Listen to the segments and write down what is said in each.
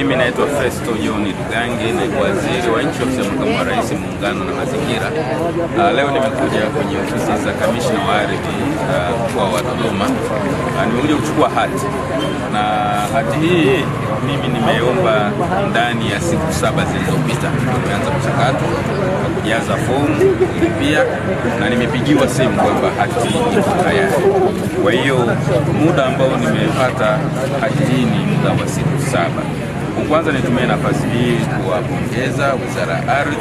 Mimi naitwa Festo John Dugange, naibu waziri wa nchi ofisi ya makamu wa rais muungano na mazingira. Leo nimekuja kwenye ofisi za kamishna wa ardhi mkoa wa Dodoma. Nimekuja kuchukua hati, na hati hii mimi nimeomba ndani ya siku 7 zilizopita. Nimeanza mchakato wa kujaza fomu, kulipia, na nimepigiwa simu kwamba hati iko tayari. Kwa hiyo muda ambao nimepata hati hii ni muda wa siku 7. Kwanza nitumie nafasi hii kuwapongeza Wizara ya Ardhi,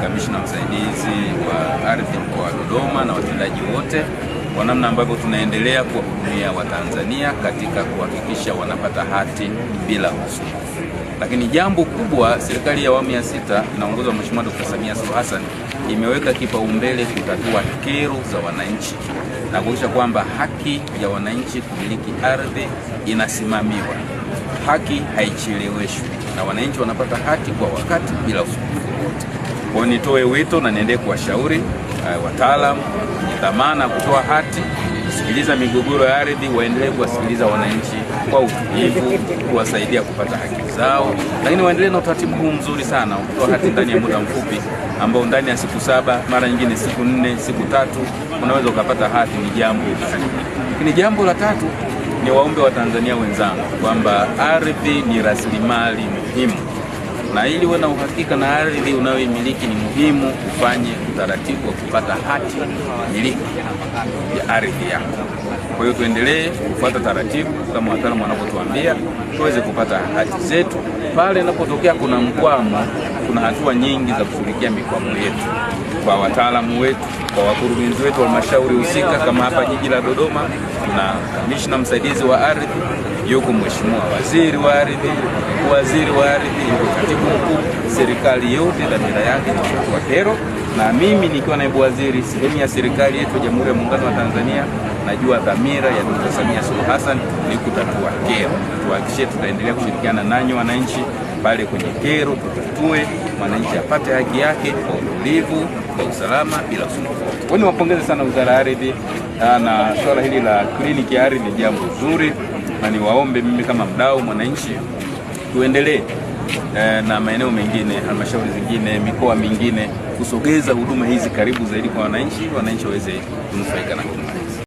kamishna msaidizi wa ardhi mkoa wa Dodoma na watendaji wote kwa namna ambavyo tunaendelea kuwahudumia Watanzania katika kuhakikisha wanapata hati bila usumbufu. Lakini jambo kubwa, serikali ya awamu ya 6 inaongozwa na Mheshimiwa Dr. Samia Suluhu Hassan imeweka kipaumbele kutatua kero za wananchi na kuhakikisha kwamba haki ya wananchi kumiliki ardhi inasimamiwa. Haki haicheleweshwi na wananchi wanapata haki kwa wakati bila usumbufu wote. Kwa hiyo nitoe wito na niendelee kuwashauri wataalamu wenye dhamana kutoa hati, kusikiliza migogoro ya ardhi, waendelee kuwasikiliza wananchi kwa utulivu, kuwasaidia kupata haki zao, lakini waendelee na utaratibu huu mzuri sana kutoa hati ndani ya muda mfupi ambao ndani ya siku 7, mara nyingine siku 4, siku 3 unaweza ukapata hati. Ni jambo sahihi. Lakini jambo la tatu, ni waombe wa Tanzania wenzangu kwamba ardhi ni rasilimali muhimu, na ili uwe na uhakika na ardhi unayoimiliki ni muhimu ufanye utaratibu wa kupata hati miliki ya ardhi yako. Kwa hiyo tuendelee kufuata taratibu kama wataalamu wanavyotuambia, tuweze kupata hati zetu. Pale inapotokea kuna mkwamo, kuna hatua nyingi za kushughulikia mikwamo yetu kwa wataalamu wetu, kwa wakurugenzi wetu wa halmashauri husika. Kama hapa jiji la Dodoma tuna kamishna msaidizi wa ardhi, yuko mheshimiwa waziri wa ardhi, waziri wa ardhi, yuko katibu mkuu. Serikali yote dhamira yake ni kutatua kero, na mimi nikiwa naibu waziri, sehemu ya serikali yetu ya Jamhuri ya Muungano wa Tanzania, najua dhamira ya Dr. Samia Suluhu Hassan ni kutatua kero. Tuhakikishe tutaendelea kushirikiana nanyi wananchi pale kwenye kero, tutatue, mwananchi apate haki yake kwa utulivu, kwa usalama, bila usumbufu. Kwa hiyo niwapongeze sana Wizara ya Ardhi, na swala hili la kliniki ya ardhi ni jambo zuri, na niwaombe mimi kama mdau mwananchi tuendelee na maeneo mengine, halmashauri zingine, mikoa mingine, kusogeza huduma hizi karibu zaidi kwa wananchi, wananchi waweze kunufaika na huduma hizi.